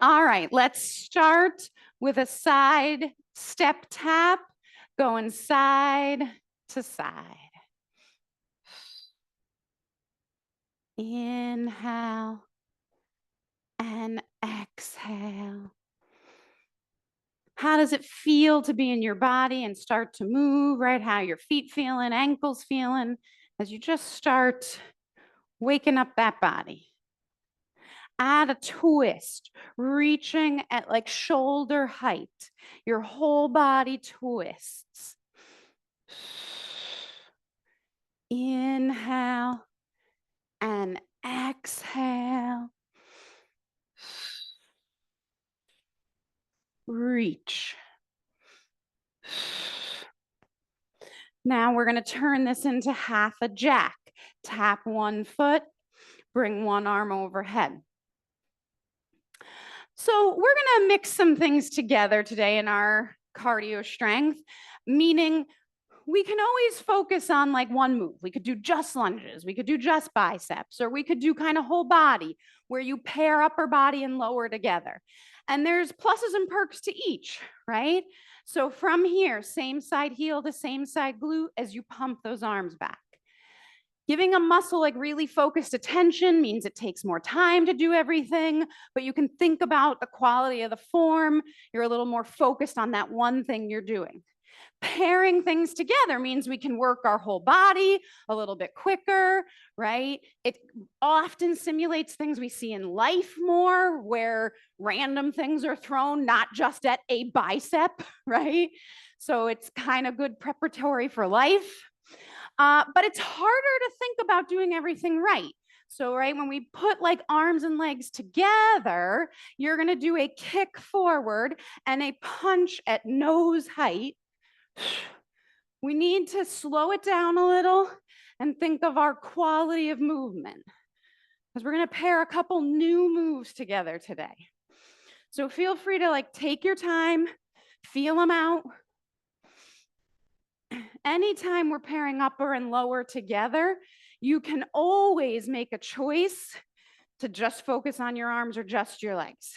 All right, let's start with a side step tap, going side to side. Inhale and exhale. How does it feel to be in your body and start to move, right? How your feet feeling, ankles feeling, as you just start waking up that body. Add a twist, reaching at like shoulder height. Your whole body twists. Inhale and exhale. Reach. Now we're going to turn this into half a jack. Tap one foot, bring one arm overhead. So we're going to mix some things together today in our cardio strength, meaning we can always focus on like one move. We could do just lunges, we could do just biceps, or we could do kind of whole body where you pair upper body and lower together. And there's pluses and perks to each, right? So from here, same side heel to same side glute as you pump those arms back. Giving a muscle like really focused attention means it takes more time to do everything, but you can think about the quality of the form. You're a little more focused on that one thing you're doing. Pairing things together means we can work our whole body a little bit quicker, right? It often simulates things we see in life more, where random things are thrown, not just at a bicep, right? So it's kind of good preparatory for life. But it's harder to think about doing everything right. So, right, when we put like arms and legs together, you're going to do a kick forward and a punch at nose height. We need to slow it down a little and think of our quality of movement, because we're going to pair a couple new moves together today. So feel free to like take your time, feel them out. Anytime we're pairing upper and lower together, you can always make a choice to just focus on your arms or just your legs.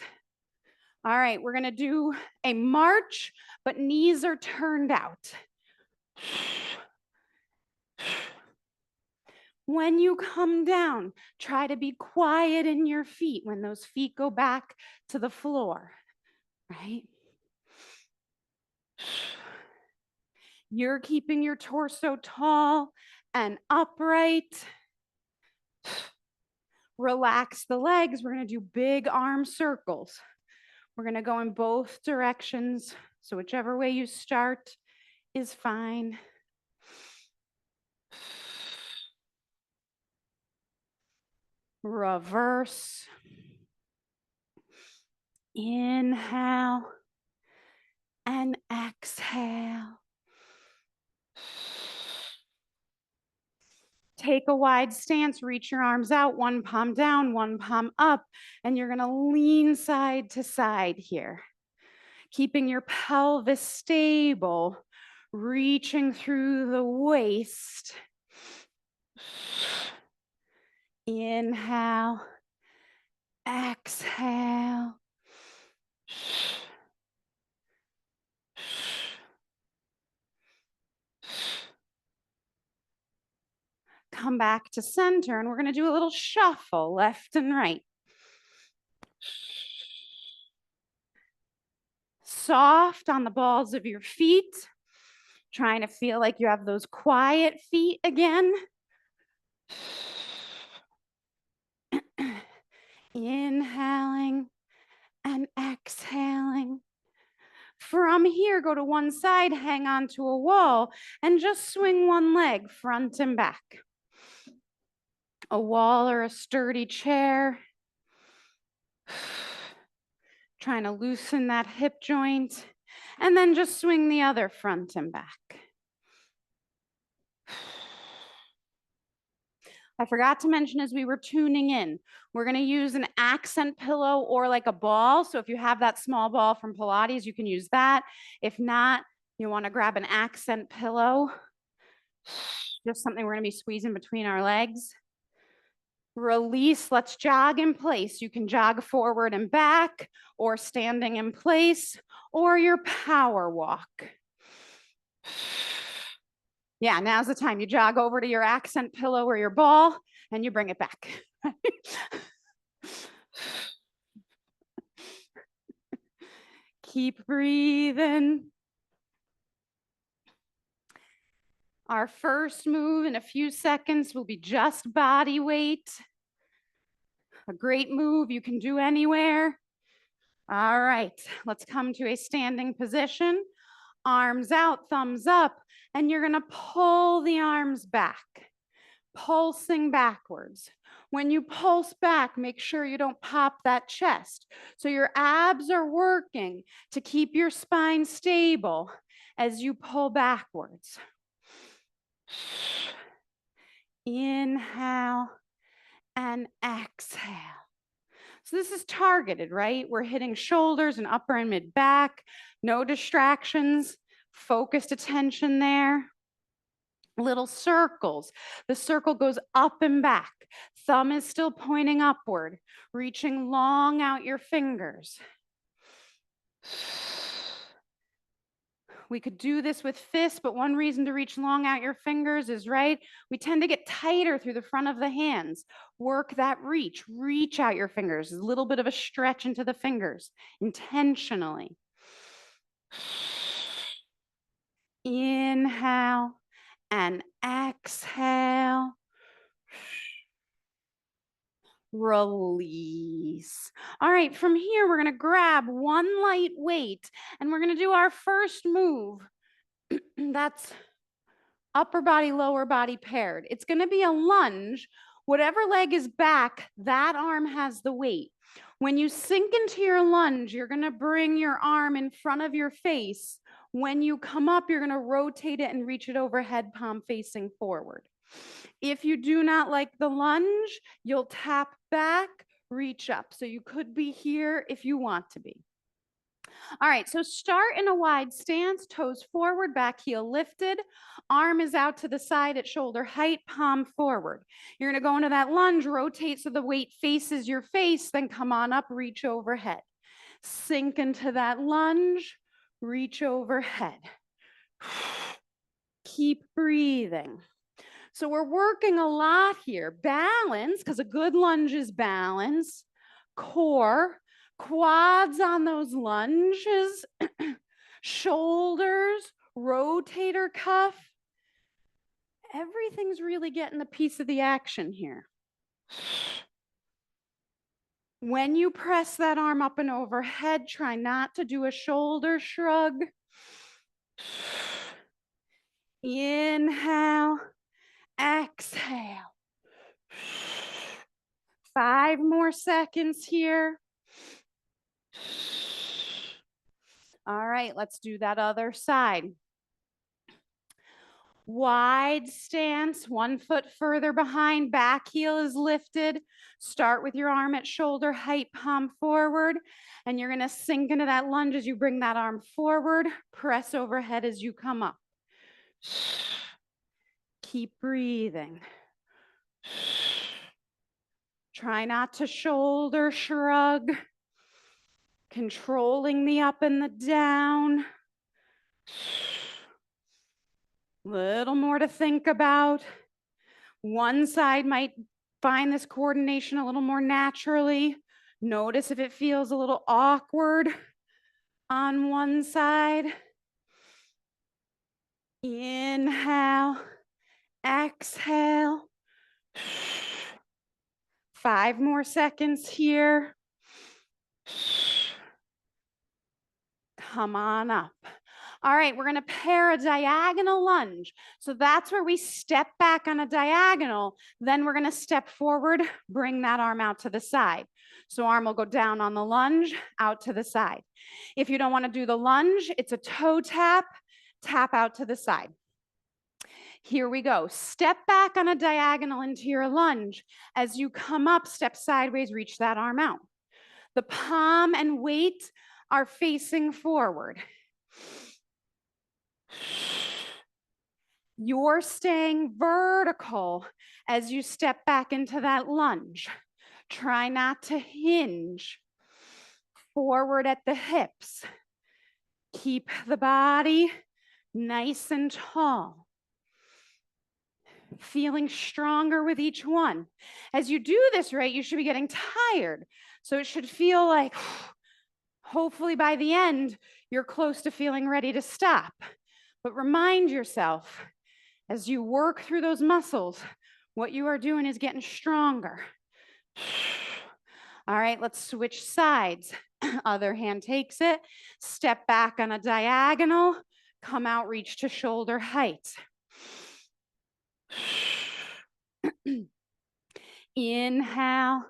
All right, we're going to do a march, but knees are turned out. When you come down, try to be quiet in your feet when those feet go back to the floor, right? You're keeping your torso tall and upright. Relax the legs. We're going to do big arm circles. We're going to go in both directions. So whichever way you start is fine. Reverse. Inhale and exhale. Take a wide stance, reach your arms out, one palm down, one palm up, and you're gonna lean side to side here. Keeping your pelvis stable, reaching through the waist. Inhale, exhale. Come back to center, and we're going to do a little shuffle left and right. Soft on the balls of your feet, trying to feel like you have those quiet feet again. Inhaling and exhaling. From here, go to one side, hang on to a wall, and just swing one leg front and back. A wall or a sturdy chair. Trying to loosen that hip joint, and then just swing the other front and back. I forgot to mention as we were tuning in, we're going to use an accent pillow or like a ball. So if you have that small ball from Pilates, you can use that. If not, you want to grab an accent pillow, just something we're going to be squeezing between our legs. Release, let's jog in place. You can jog forward and back, or standing in place, or your power walk. Yeah, now's the time. You jog over to your accent pillow or your ball, and you bring it back. Keep breathing. Our first move in a few seconds will be just body weight. A great move you can do anywhere. All right, let's come to a standing position. Arms out, thumbs up, and you're gonna pull the arms back, pulsing backwards. When you pulse back, make sure you don't pop that chest. So your abs are working to keep your spine stable as you pull backwards. Inhale and exhale. So this is targeted, right? We're hitting shoulders and upper and mid back, no distractions, focused attention there. Little circles. The circle goes up and back. Thumb is still pointing upward, reaching long out your fingers. We could do this with fists, but one reason to reach long out your fingers is, right, we tend to get tighter through the front of the hands. Work that reach. Reach out your fingers. A little bit of a stretch into the fingers intentionally. Inhale and exhale. Release. All right, from here, we're going to grab one light weight and we're going to do our first move. That's upper body, lower body paired. It's going to be a lunge. Whatever leg is back, that arm has the weight. When you sink into your lunge, you're going to bring your arm in front of your face. When you come up, you're going to rotate it and reach it overhead, palm facing forward. If you do not like the lunge, you'll tap back, reach up. So you could be here if you want to be. All right, so start in a wide stance, toes forward, back heel lifted, arm is out to the side at shoulder height, palm forward. You're gonna go into that lunge, rotate so the weight faces your face, then come on up, reach overhead. Sink into that lunge, reach overhead. Keep breathing. So we're working a lot here. Balance, because a good lunge is balance. Core, quads on those lunges, shoulders, rotator cuff. Everything's really getting a piece of the action here. When you press that arm up and overhead, try not to do a shoulder shrug. Inhale, exhale. 5 more seconds here. All right, let's do that other side. Wide stance, 1 foot further behind, back heel is lifted. Start with your arm at shoulder height, palm forward, and you're gonna sink into that lunge as you bring that arm forward, press overhead as you come up. Keep breathing. Try not to shoulder shrug, controlling the up and the down. Little more to think about. One side might find this coordination a little more naturally. Notice if it feels a little awkward on one side. Inhale, exhale. 5 more seconds here. Come on up. All right, we're going to pair a diagonal lunge. So that's where we step back on a diagonal. Then we're going to step forward, bring that arm out to the side. So arm will go down on the lunge, out to the side. If you don't want to do the lunge, it's a toe tap, tap out to the side. Here we go. Step back on a diagonal into your lunge. As you come up, step sideways, reach that arm out. The palm and weight are facing forward. You're staying vertical as you step back into that lunge. Try not to hinge forward at the hips. Keep the body nice and tall. Feeling stronger with each one. As you do this, right, you should be getting tired. So it should feel like, hopefully by the end, you're close to feeling ready to stop. But remind yourself, as you work through those muscles, what you are doing is getting stronger. All right, let's switch sides. Other hand takes it, step back on a diagonal, come out, reach to shoulder height. Inhale,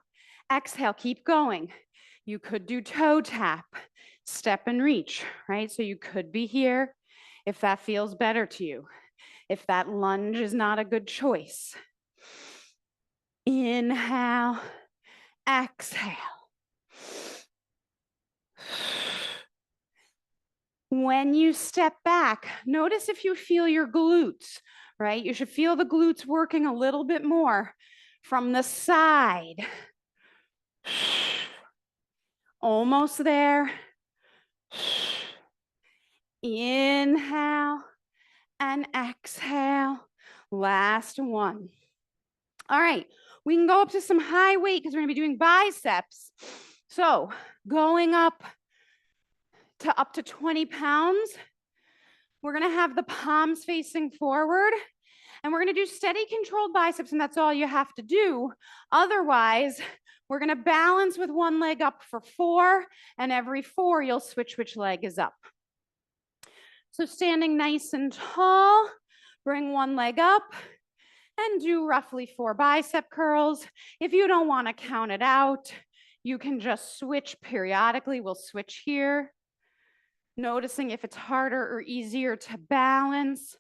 exhale, keep going. You could do toe tap, step and reach, right? So you could be here if that feels better to you, if that lunge is not a good choice. Inhale, exhale. When you step back, notice if you feel your glutes, right? You should feel the glutes working a little bit more from the side. Almost there. Inhale and exhale. Last one. All right, we can go up to some high weight because we're gonna be doing biceps. So going up to 20 pounds, we're gonna have the palms facing forward, and we're gonna do steady controlled biceps, and that's all you have to do. Otherwise, we're gonna balance with one leg up for 4, and every 4, you'll switch which leg is up. So standing nice and tall, bring one leg up, and do roughly 4 bicep curls. If you don't want to count it out, you can just switch periodically. We'll switch here, noticing if it's harder or easier to balance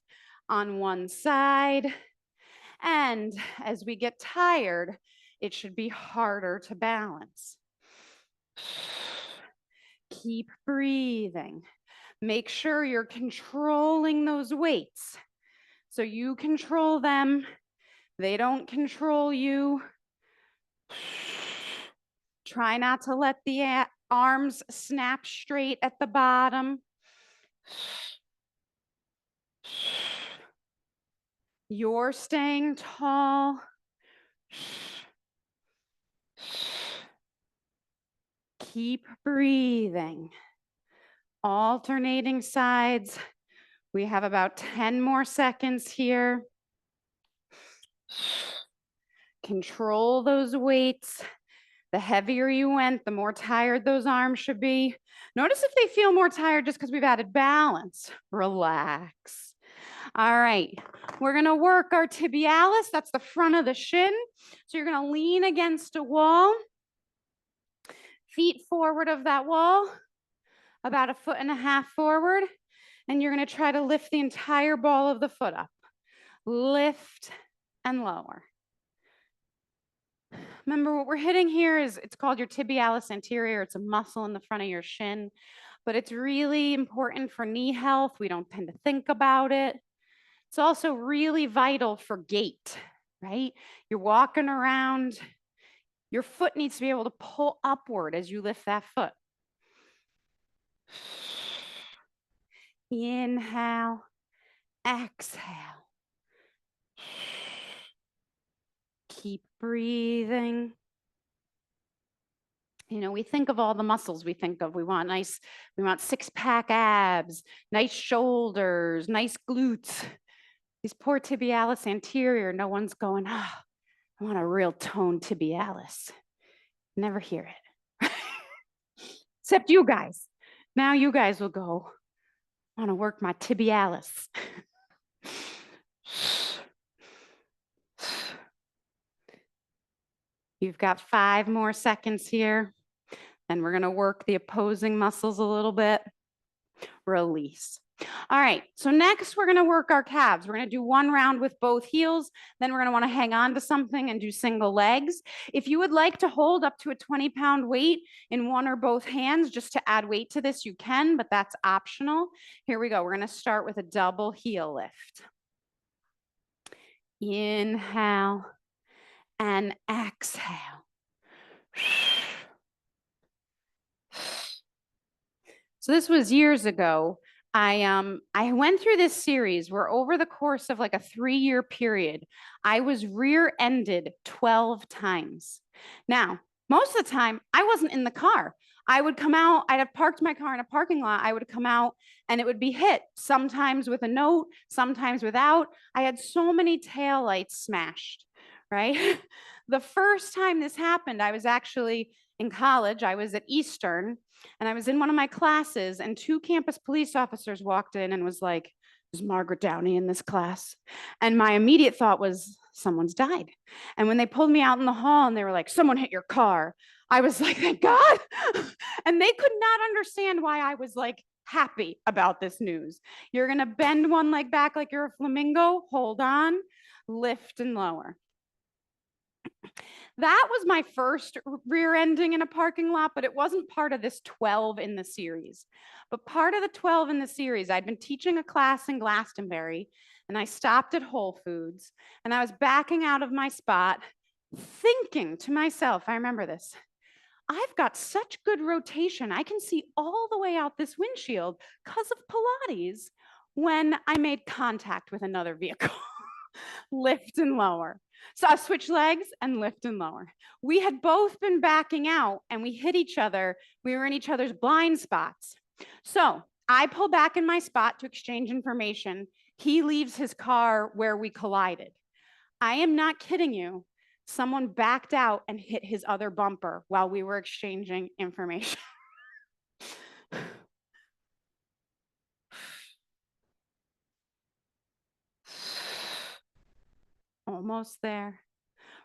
on one side. And as we get tired, it should be harder to balance. Keep breathing. Make sure you're controlling those weights. So you control them. They don't control you. Try not to let the arms snap straight at the bottom. You're staying tall. Keep breathing. Alternating sides. We have about 10 more seconds here. Control those weights. The heavier you went, the more tired those arms should be. Notice if they feel more tired just because we've added balance. Relax. All right, we're gonna work our tibialis. That's the front of the shin. So you're gonna lean against a wall, feet forward of that wall, about 1.5 feet forward, and you're gonna try to lift the entire ball of the foot up. Lift and lower. Remember, what we're hitting here is, it's called your tibialis anterior. It's a muscle in the front of your shin, but it's really important for knee health. We don't tend to think about it. It's also really vital for gait, right? You're walking around, your foot needs to be able to pull upward as you lift that foot. Inhale, exhale. Keep breathing. You know, we think of all the muscles we think of. We want 6-pack abs, nice shoulders, nice glutes. These poor tibialis anterior, no one's going, I want a real toned tibialis. Never hear it. Except you guys. Now you guys will go, I want to work my tibialis. You've got 5 more seconds here, and we're going to work the opposing muscles a little bit. Release. All right, so next we're going to work our calves. We're going to do 1 round with both heels. Then we're going to want to hang on to something and do single legs. If you would like to hold up to a 20-pound weight in one or both hands just to add weight to this, you can, but that's optional. Here we go. We're going to start with a double heel lift. Inhale and exhale. So this was years ago. I went through this series where over the course of like a 3-year period, I was rear-ended 12 times. Now, most of the time, I wasn't in the car. I would come out, I'd have parked my car in a parking lot. I would come out and it would be hit, sometimes with a note, sometimes without. I had so many taillights smashed, right? The first time this happened, I was actually in college. I was at Eastern and I was in one of my classes, and 2 campus police officers walked in and was like, "Is Margaret Downey in this class?" And my immediate thought was, someone's died. And when they pulled me out in the hall and they were like, "Someone hit your car," I was like, "Thank God." And they could not understand why I was like happy about this news. You're going to bend one leg back like you're a flamingo. Hold on, lift and lower. That was my first rear ending in a parking lot, but it wasn't part of this 12 in the series. But part of the 12 in the series, I'd been teaching a class in Glastonbury, and I stopped at Whole Foods, and I was backing out of my spot, thinking to myself, I remember this, I've got such good rotation. I can see all the way out this windshield because of Pilates when I made contact with another vehicle. Lift and lower. So I switch legs and lift and lower. We had both been backing out and we hit each other. We were in each other's blind spots. So I pull back in my spot to exchange information. He leaves his car where we collided. I am not kidding you. Someone backed out and hit his other bumper while we were exchanging information. Almost there.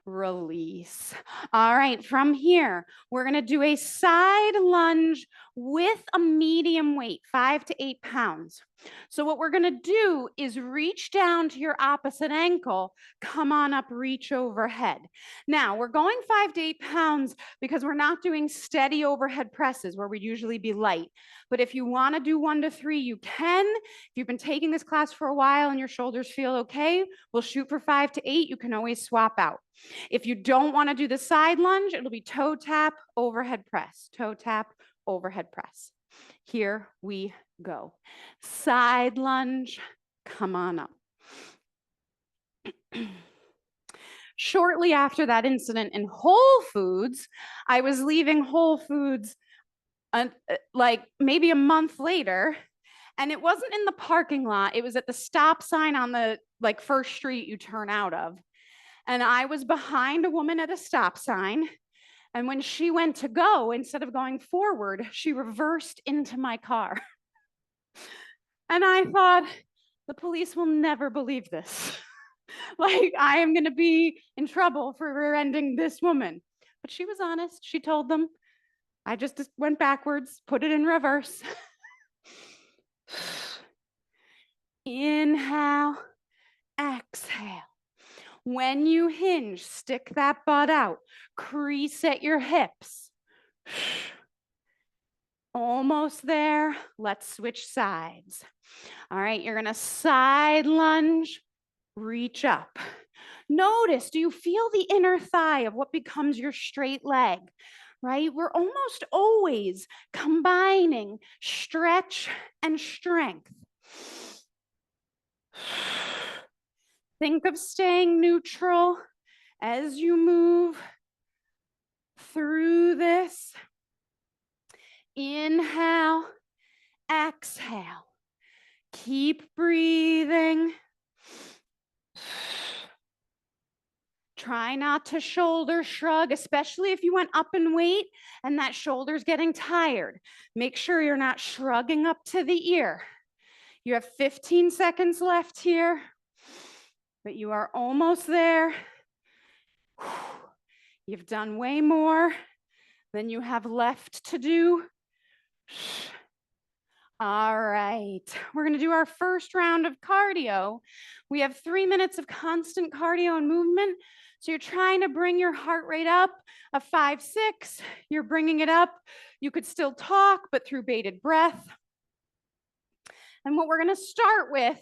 Release. All right, from here, we're going to do a side lunge with a medium weight, 5 to 8 pounds. So what we're going to do is reach down to your opposite ankle, come on up, reach overhead. Now, we're going 5 to 8 pounds because we're not doing steady overhead presses where we'd usually be light. But if you want to do 1 to 3, you can. If you've been taking this class for a while and your shoulders feel okay, we'll shoot for 5 to 8. You can always swap out. If you don't want to do the side lunge, it'll be toe tap, overhead press, toe tap, overhead press. Here we go. Side lunge, come on up. Shortly after that incident in Whole Foods, I was leaving Whole Foods like maybe a month later, and it wasn't in the parking lot. It was at the stop sign on the like first street you turn out of. And I was behind a woman at a stop sign. And when she went to go, instead of going forward, she reversed into my car. And I thought, the police will never believe this. Like, I am going to be in trouble for rear-ending this woman. But she was honest. She told them. I just went backwards, put it in reverse. Inhale, exhale. When you hinge, stick that butt out. Crease at your hips. Almost there. Let's switch sides. All right, you're going to side lunge, reach up. Notice, do you feel the inner thigh of what becomes your straight leg? Right? We're almost always combining stretch and strength. Think of staying neutral as you move through this. Inhale, exhale. Keep breathing. Try not to shoulder shrug, especially if you went up in weight and that shoulder's getting tired. Make sure you're not shrugging up to the ear. You have 15 seconds left here, but you are almost there. You've done way more than you have left to do. All right, we're going to do our first round of cardio. We have 3 minutes of constant cardio and movement. So you're trying to bring your heart rate up a 5, 6. You're bringing it up. You could still talk, but through bated breath. And what we're gonna start with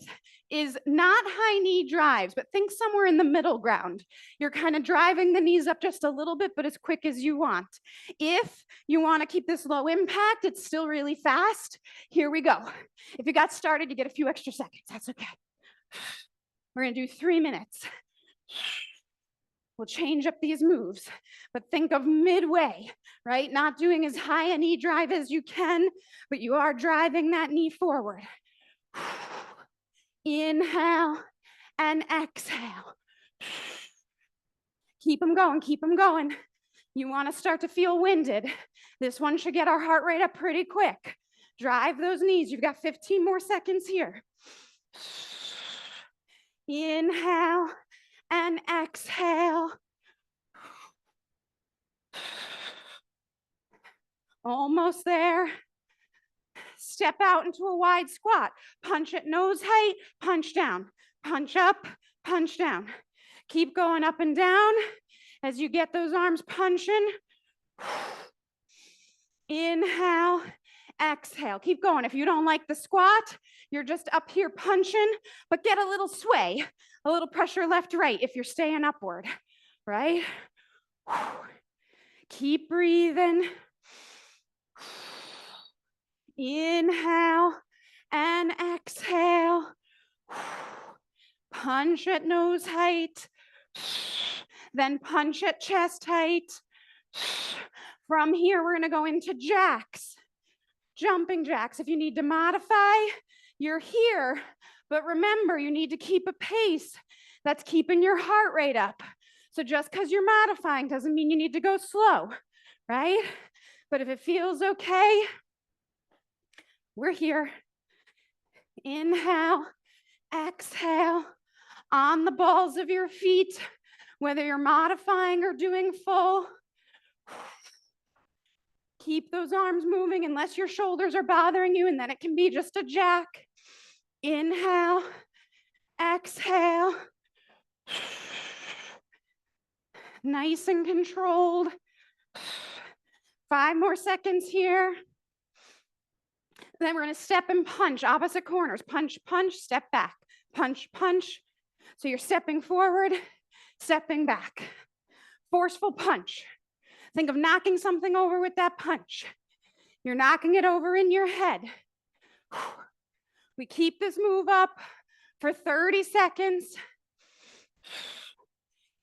is not high knee drives, but think somewhere in the middle ground. You're kind of driving the knees up just a little bit, but as quick as you want. If you wanna keep this low impact, it's still really fast. Here we go. If you got started, you get a few extra seconds, that's okay. We're gonna do 3 minutes. We'll change up these moves, but think of midway, right? Not doing as high a knee drive as you can, but you are driving that knee forward. Inhale and exhale. Keep them going, keep them going. You want to start to feel winded. This one should get our heart rate up pretty quick. Drive those knees. You've got 15 more seconds here. Inhale and exhale. Almost there. Step out into a wide squat. Punch at nose height, punch down. Punch up, punch down. Keep going up and down as you get those arms punching. Inhale, exhale. Keep going. If you don't like the squat, you're just up here punching, but get a little sway, a little pressure left, right if you're staying upward, right? Keep breathing. Inhale and exhale. Punch at nose height, then punch at chest height. From here, we're gonna go into jacks, jumping jacks. If you need to modify, you're here, but remember, you need to keep a pace that's keeping your heart rate up. So just because you're modifying doesn't mean you need to go slow, right? But if it feels okay, we're here. Inhale, exhale, on the balls of your feet, whether you're modifying or doing full. Keep those arms moving unless your shoulders are bothering you, and then it can be just a jack. Inhale, exhale. Nice and controlled. 5 more seconds here. Then we're gonna step and punch, opposite corners. Punch, punch, step back. Punch, punch. So you're stepping forward, stepping back. Forceful punch. Think of knocking something over with that punch. You're knocking it over in your head. We keep this move up for 30 seconds.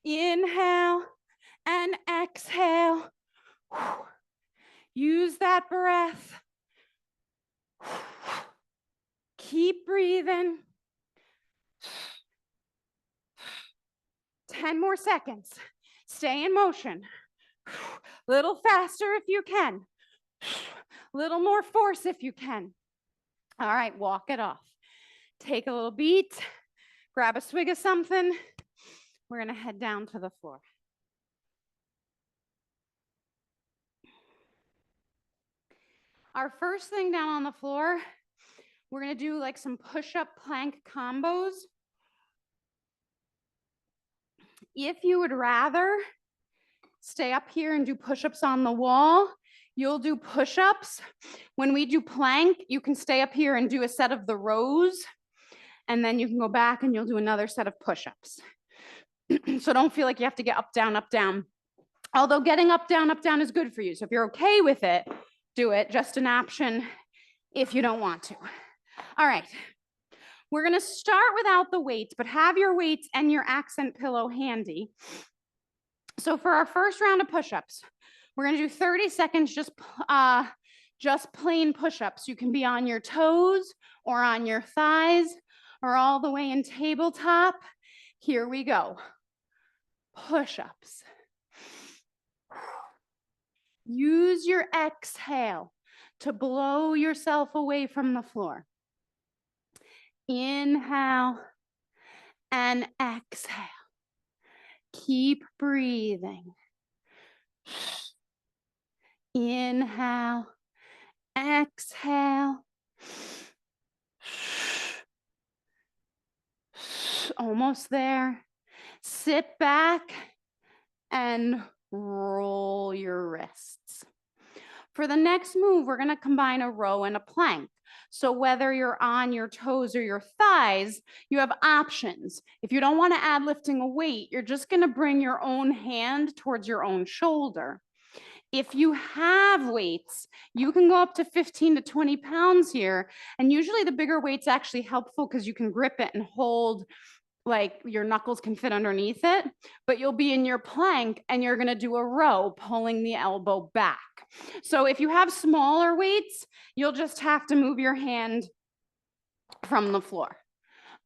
Inhale and exhale. Use that breath. Keep breathing. 10 more seconds. Stay in motion. Little faster if you can. Little more force if you can. All right, walk it off. Take a little beat. Grab a swig of something. We're gonna head down to the floor. Our first thing down on the floor, we're gonna do like some push-up plank combos. If you would rather stay up here and do push-ups on the wall, you'll do push-ups. When we do plank, you can stay up here and do a set of the rows, and then you can go back and you'll do another set of push-ups. So don't feel like you have to get up, down. Although getting up, down is good for you. So if you're okay with it, do it. Just an option if you don't want to. All right. We're gonna start without the weights, but have your weights and your accent pillow handy. So for our first round of push-ups, we're gonna do 30 seconds, just plain push-ups. You can be on your toes or on your thighs or all the way in tabletop. Here we go. Push-ups. Use your exhale to blow yourself away from the floor. Inhale and exhale. Keep breathing. Inhale, exhale. Almost there. Sit back and roll your wrists. For the next move, we're going to combine a row and a plank. So whether you're on your toes or your thighs, you have options. If you don't want to add lifting a weight, you're just going to bring your own hand towards your own shoulder. If you have weights, you can go up to 15 to 20 pounds here. And usually the bigger weight's actually helpful because you can grip it and hold, like your knuckles can fit underneath it, but you'll be in your plank and you're going to do a row, pulling the elbow back. So if you have smaller weights, you'll just have to move your hand from the floor.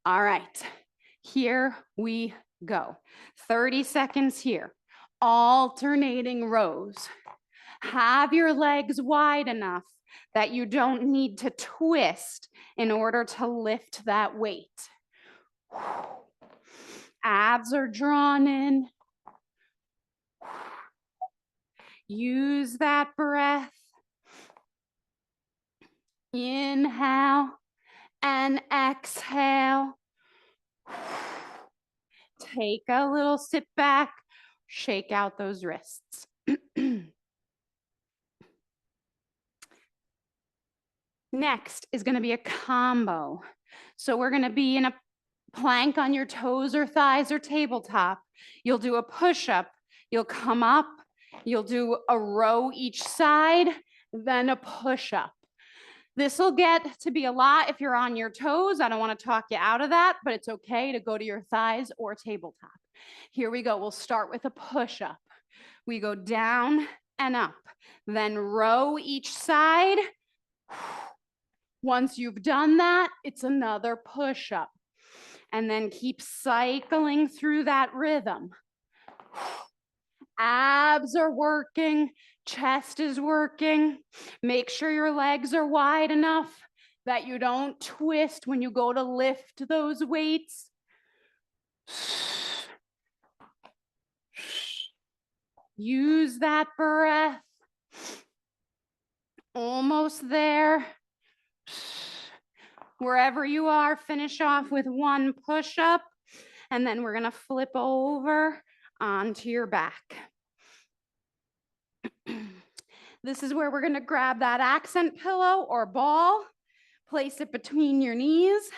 All right, here we go. 30 seconds here, alternating rows. Have your legs wide enough that you don't need to twist in order to lift that weight. Abs are drawn in. Use that breath. Inhale and exhale. Take a little sit back. Shake out those wrists. Next is going to be a combo. So we're going to be in a plank on your toes or thighs or tabletop. You'll do a push-up. You'll come up. You'll do a row each side, then a push-up. This will get to be a lot if you're on your toes. I don't want to talk you out of that, but it's okay to go to your thighs or tabletop. Here we go. We'll start with a push-up. We go down and up, then row each side. Once you've done that, it's another push-up. And then keep cycling through that rhythm. Abs are working, chest is working. Make sure your legs are wide enough that you don't twist when you go to lift those weights. Use that breath. Almost there. Wherever you are, finish off with one push-up, and then we're gonna flip over onto your back. This is where we're gonna grab that accent pillow or ball, place it between your knees.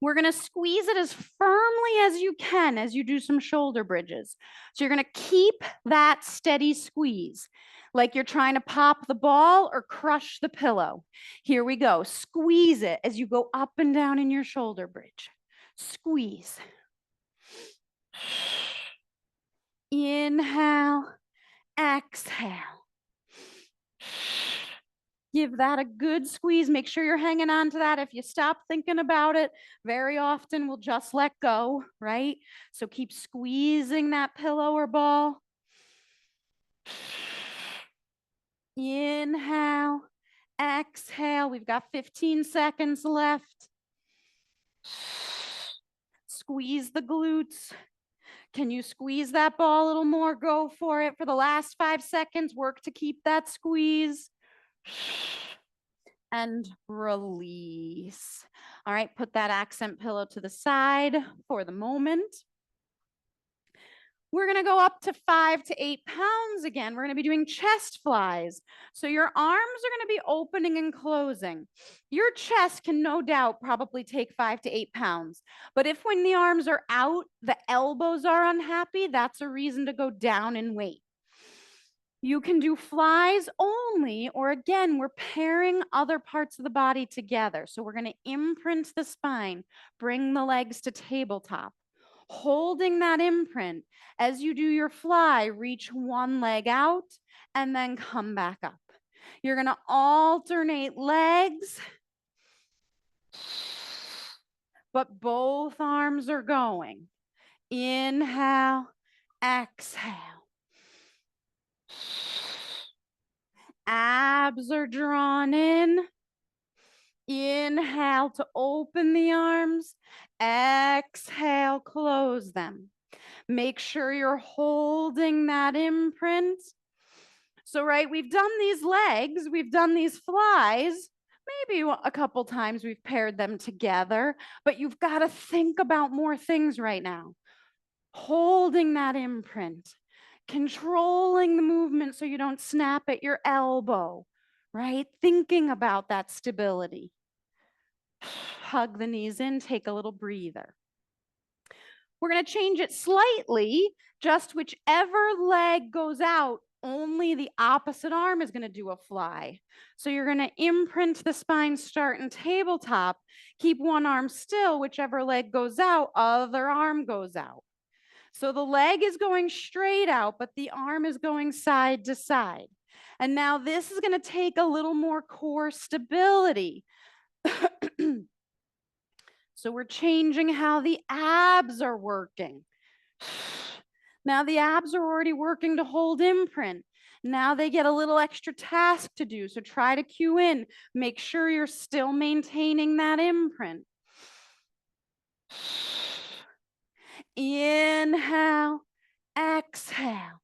We're gonna squeeze it as firmly as you can as you do some shoulder bridges. So you're gonna keep that steady squeeze, like you're trying to pop the ball or crush the pillow. Here we go. Squeeze it as you go up and down in your shoulder bridge. Squeeze. Inhale, exhale. Give that a good squeeze. Make sure you're hanging on to that. If you stop thinking about it, very often we'll just let go, right? So keep squeezing that pillow or ball. Inhale, exhale. We've got 15 seconds left. Squeeze the glutes. Can you squeeze that ball a little more? Go for it. For the last 5 seconds, work to keep that squeeze. And release. All right, put that accent pillow to the side for the moment. We're gonna go up to 5 to 8 pounds again. We're gonna be doing chest flies. So your arms are gonna be opening and closing. Your chest can no doubt probably take 5 to 8 pounds. But if when the arms are out, the elbows are unhappy, that's a reason to go down in weight. You can do flies only, or again, we're pairing other parts of the body together. So we're gonna imprint the spine, bring the legs to tabletop. Holding that imprint, as you do your fly, reach one leg out and then come back up. You're gonna alternate legs, but both arms are going. Inhale, exhale. Abs are drawn in. Inhale to open the arms. Exhale, close them. Make sure you're holding that imprint. So, right, we've done these legs, we've done these flies. Maybe a couple times we've paired them together, but you've got to think about more things right now. Holding that imprint. Controlling the movement so you don't snap at your elbow, right? Thinking about that stability. Hug the knees in, take a little breather. We're going to change it slightly, just whichever leg goes out, only the opposite arm is going to do a fly. So you're going to imprint the spine start in tabletop, keep one arm still, whichever leg goes out, other arm goes out. So the leg is going straight out, but the arm is going side to side. And now this is going to take a little more core stability. So we're changing how the abs are working. Now the abs are already working to hold imprint. Now they get a little extra task to do. So try to cue in. Make sure you're still maintaining that imprint. Inhale, exhale.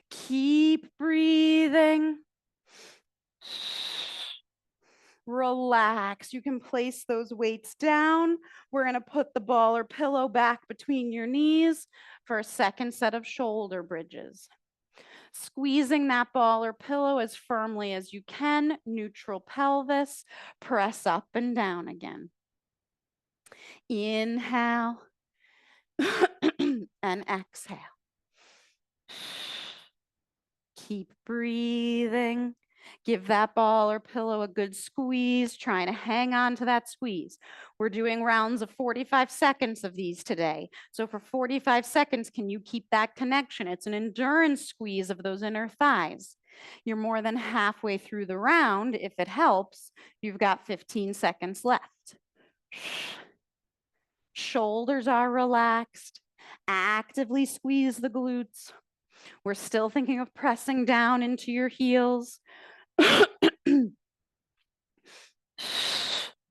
Keep breathing. Relax. You can place those weights down. We're going to put the ball or pillow back between your knees for a second set of shoulder bridges. Squeezing that ball or pillow as firmly as you can, neutral pelvis, press up and down again. Inhale and exhale. Keep breathing. Give that ball or pillow a good squeeze, trying to hang on to that squeeze. We're doing rounds of 45 seconds of these today. So for 45 seconds, can you keep that connection? It's an endurance squeeze of those inner thighs. You're more than halfway through the round. If it helps, you've got 15 seconds left. Shoulders are relaxed. Actively squeeze the glutes. We're still thinking of pressing down into your heels.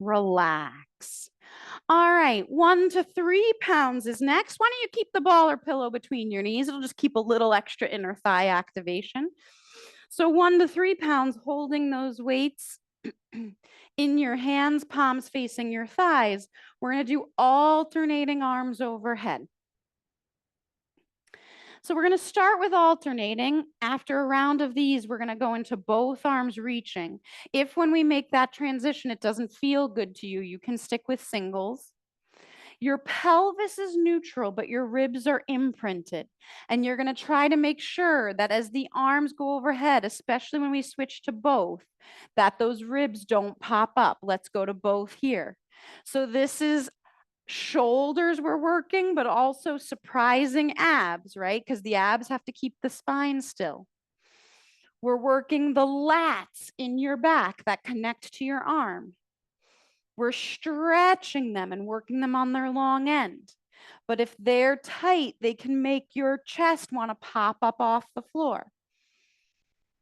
Relax. All right, 1 to 3 pounds is next. Why don't you keep the ball or pillow between your knees? It'll just keep a little extra inner thigh activation. So 1 to 3 pounds, holding those weights in your hands, palms facing your thighs. We're going to do alternating arms overhead. So we're going to start with alternating. After a round of these, we're going to go into both arms reaching. If when we make that transition, it doesn't feel good to you, you can stick with singles. Your pelvis is neutral, but your ribs are imprinted. And you're going to try to make sure that as the arms go overhead, especially when we switch to both, that those ribs don't pop up. Let's go to both here. So this is shoulders we're working, but also surprising abs, right? Because the abs have to keep the spine still. We're working the lats in your back that connect to your arm. We're stretching them and working them on their long end. But if they're tight, they can make your chest want to pop up off the floor.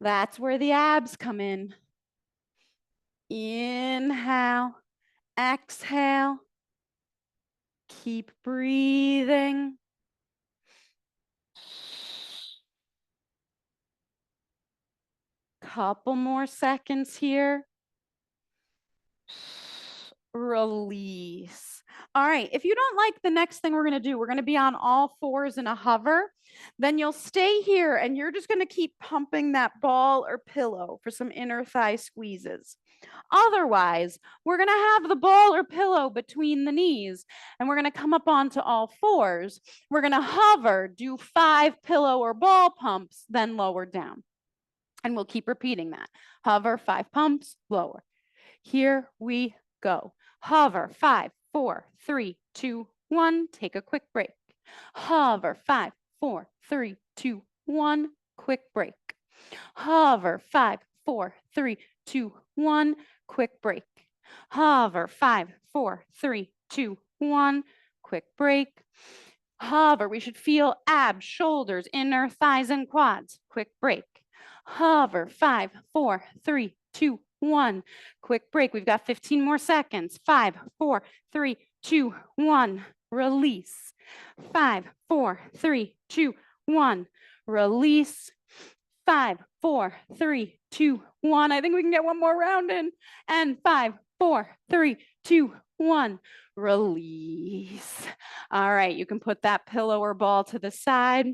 That's where the abs come in. Inhale, exhale. Keep breathing. Couple more seconds here. Release. All right, if you don't like the next thing we're going to do, we're going to be on all fours in a hover. Then you'll stay here and you're just going to keep pumping that ball or pillow for some inner thigh squeezes. Otherwise, we're going to have the ball or pillow between the knees and we're going to come up onto all fours. We're going to hover, do 5 pillow or ball pumps, then lower down. And we'll keep repeating that. Hover, 5 pumps, lower. Here we go. Hover, 5, 4, 3, 2, 1. Take a quick break. Hover, 5, 4, 3, 2, 1. Quick break. Hover, 5, 4, 3, 2, 1. Quick break. Hover, 5, 4, 3, 2, 1. Quick break. Hover, we should feel abs, shoulders, inner thighs, and quads. Quick break. Hover, 5, 4, 3, 2, 1. Quick break. We've got 15 more seconds. 5, 4, 3, 2, 1. Release. 5, 4, 3, 2, 1. Release. 5, 4, 3, 2, 1. I think we can get one more round in. And 5, 4, 3, 2, 1. Release. All right, you can put that pillow or ball to the side.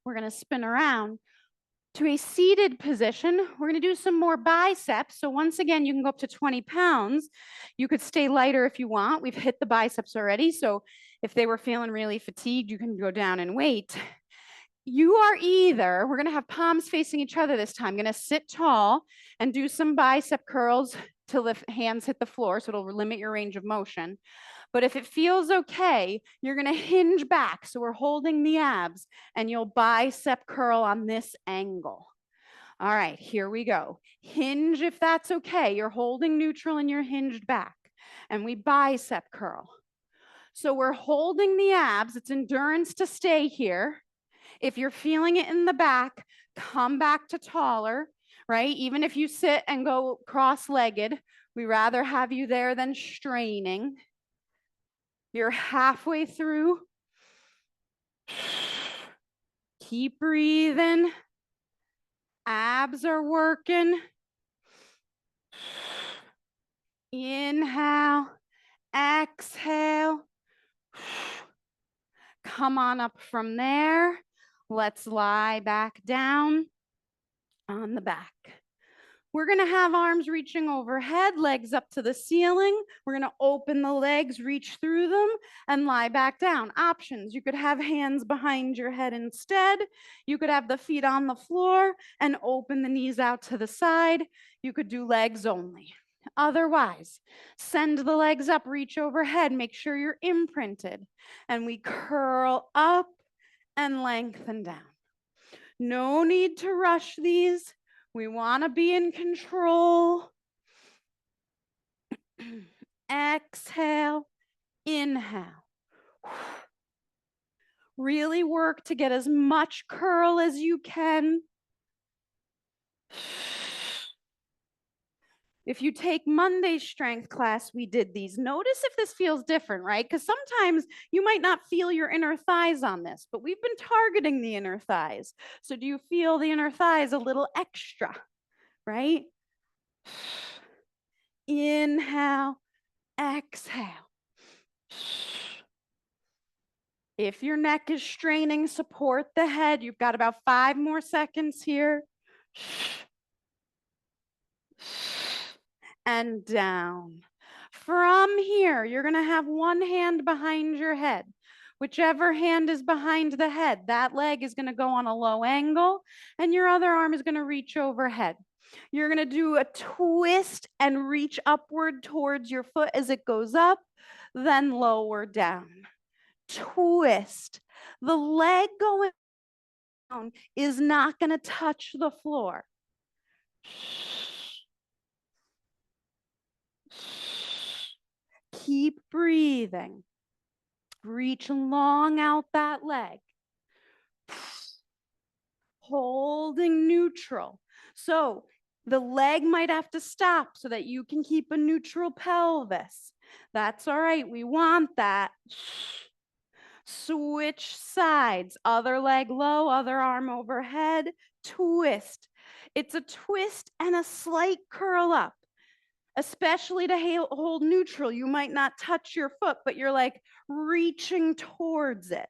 We're going to spin around. to a seated position. We're going to do some more biceps. So once again, you can go up to 20 pounds. You could stay lighter if you want. We've hit the biceps already. So if they were feeling really fatigued, you can go down in weight. You are either, we're going to have palms facing each other this time. I'm going to sit tall and do some bicep curls till the hands hit the floor. So it'll limit your range of motion. But if it feels okay, you're going to hinge back. So we're holding the abs and you'll bicep curl on this angle. All right, here we go. Hinge if that's okay. You're holding neutral and you're hinged back. And we bicep curl. So we're holding the abs. It's endurance to stay here. If you're feeling it in the back, come back to taller, right? Even if you sit and go cross-legged, we rather have you there than straining. You're halfway through. Keep breathing. Abs are working. Inhale, exhale. Come on up from there. Let's lie back down on the back. We're going to have arms reaching overhead, legs up to the ceiling. We're going to open the legs, reach through them, and lie back down. Options. You could have hands behind your head instead. You could have the feet on the floor and open the knees out to the side. You could do legs only. Otherwise, send the legs up, reach overhead, make sure you're imprinted. And we curl up and lengthen down. No need to rush these. We want to be in control. Exhale, inhale. Really work to get as much curl as you can. If you take Monday's strength class, we did these. Notice if this feels different, right? Because sometimes you might not feel your inner thighs on this, but we've been targeting the inner thighs. So do you feel the inner thighs a little extra, right? Inhale, exhale. If your neck is straining, support the head. You've got about 5 more seconds here. And down. From here, you're going to have one hand behind your head. Whichever hand is behind the head, that leg is going to go on a low angle, and your other arm is going to reach overhead. You're going to do a twist and reach upward towards your foot as it goes up, then lower down. Twist. The leg going down is not going to touch the floor. Keep breathing. Reach long out that leg. Holding neutral. So the leg might have to stop so that you can keep a neutral pelvis. That's all right. We want that. Switch sides. Other leg low, other arm overhead. Twist. It's a twist and a slight curl up. Especially to hold neutral, you might not touch your foot, but you're like reaching towards it.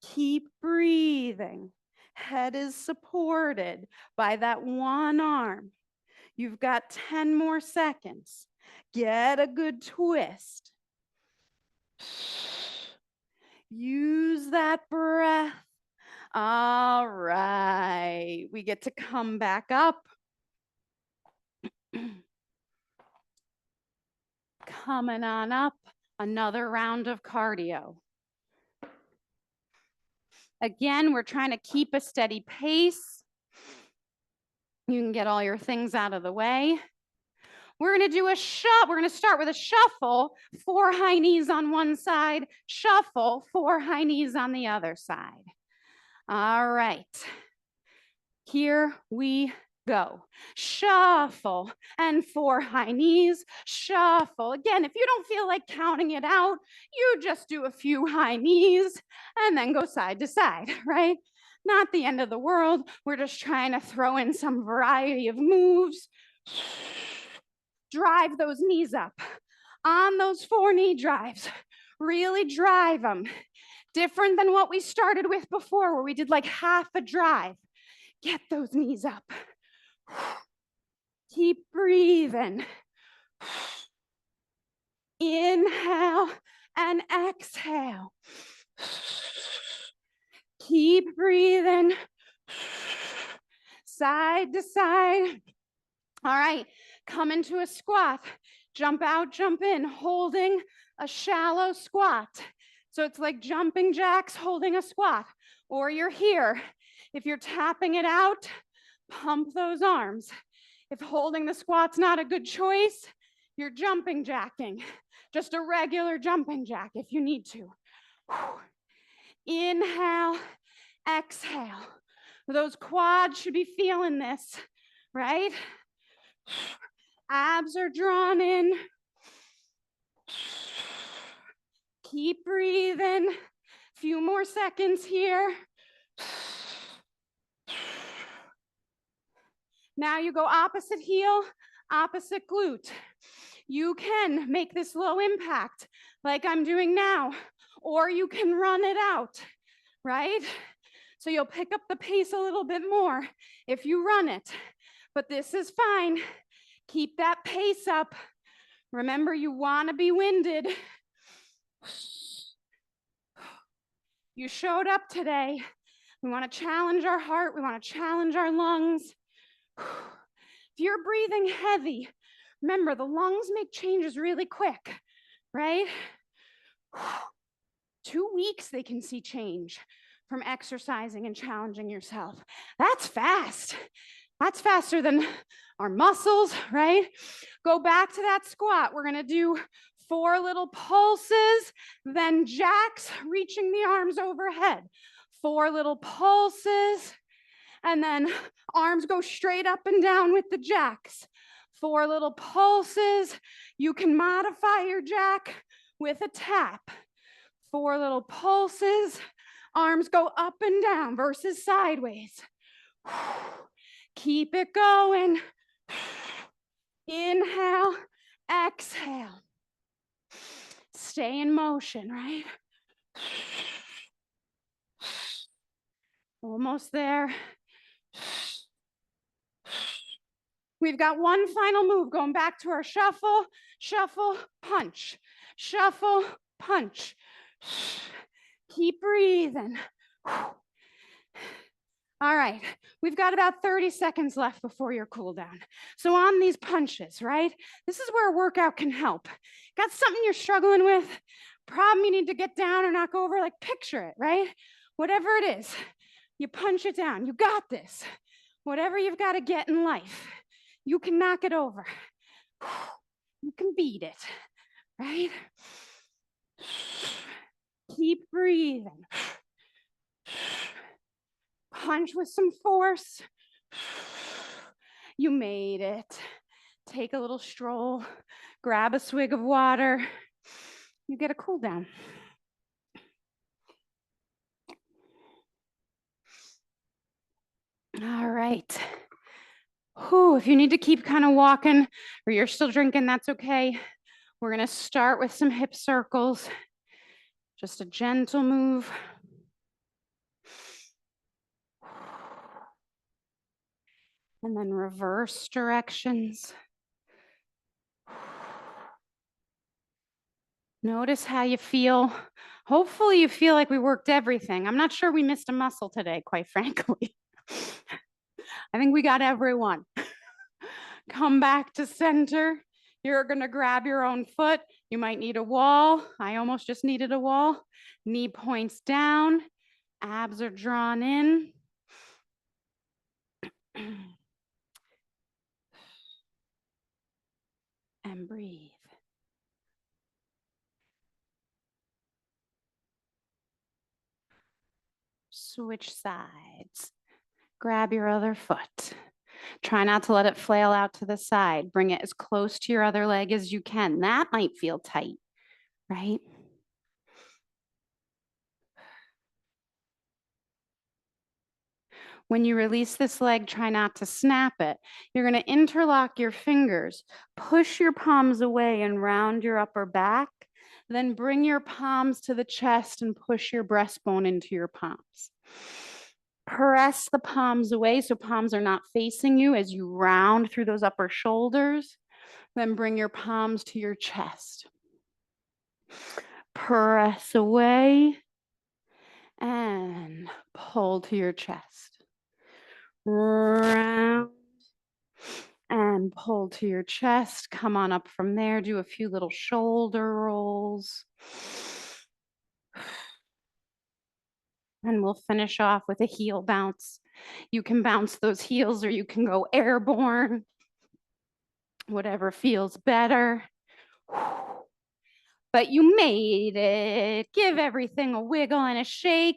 Keep breathing. Head is supported by that one arm. You've got 10 more seconds. Get a good twist. Use that breath. All right, we get to come back up. Coming on up, another round of cardio. Again, we're trying to keep a steady pace. You can get all your things out of the way. We're going to do a shuffle. We're going to start with a shuffle, 4 high knees on one side, shuffle, 4 high knees on the other side. All right, here we go. Shuffle and 4 high knees, shuffle. Again, if you don't feel like counting it out, you just do a few high knees and then go side to side, right? Not the end of the world. We're just trying to throw in some variety of moves. Drive those knees up. On those 4 knee drives, really drive them. Different than what we started with before, where we did like half a drive. Get those knees up. Keep breathing. Inhale and exhale. Keep breathing. Side to side. All right, come into a squat. Jump out, jump in, holding a shallow squat. So it's like jumping jacks, holding a squat. Or you're here. If you're tapping it out, pump those arms. If holding the squat's not a good choice, you're jumping jacking. Just a regular jumping jack if you need to. Inhale, exhale. Those quads should be feeling this, right? Abs are drawn in. Keep breathing. Few more seconds here. Now you go opposite heel, opposite glute. You can make this low impact like I'm doing now, or you can run it out, right? So you'll pick up the pace a little bit more if you run it, but this is fine. Keep that pace up. Remember, you want to be winded. You showed up today. We want to challenge our heart. We want to challenge our lungs. If you're breathing heavy, remember, the lungs make changes really quick, right? 2 weeks, they can see change from exercising and challenging yourself. That's fast. That's faster than our muscles, right? Go back to that squat. We're going to do 4 little pulses, then jacks, reaching the arms overhead. 4 little pulses, and then arms go straight up and down with the jacks. 4 little pulses. You can modify your jack with a tap. 4 little pulses. Arms go up and down versus sideways. Keep it going. Inhale, exhale. Stay in motion, right? Almost there. We've got one final move, going back to our shuffle, shuffle, punch, shuffle, punch. Keep breathing. All right, we've got about 30 seconds left before your cool down. So on these punches, right? This is where a workout can help. Got something you're struggling with, problem you need to get down or knock over, like picture it, right? Whatever it is, you punch it down. You got this. Whatever you've got to get in life, you can knock it over. You can beat it, right? Keep breathing. Punch with some force. You made it. Take a little stroll, grab a swig of water. You get a cool down. All right. Whew, if you need to keep kind of walking or you're still drinking, that's okay. We're going to start with some hip circles. Just a gentle move. And then reverse directions. Notice how you feel. Hopefully you feel like we worked everything. I'm not sure we missed a muscle today, quite frankly. I think we got everyone. Come back to center. You're gonna grab your own foot. You might need a wall. I almost just needed a wall. Knee points down. Abs are drawn in. And breathe. Switch sides. Grab your other foot. Try not to let it flail out to the side. Bring it as close to your other leg as you can. That might feel tight, right? When you release this leg, try not to snap it. You're going to interlock your fingers. Push your palms away and round your upper back. Then bring your palms to the chest and push your breastbone into your palms. Press the palms away so palms are not facing you as you round through those upper shoulders. Then bring your palms to your chest. Press away and pull to your chest. Round and pull to your chest. Come on up from there. Do a few little shoulder rolls. And we'll finish off with a heel bounce. You can bounce those heels or you can go airborne, whatever feels better. But you made it. Give everything a wiggle and a shake.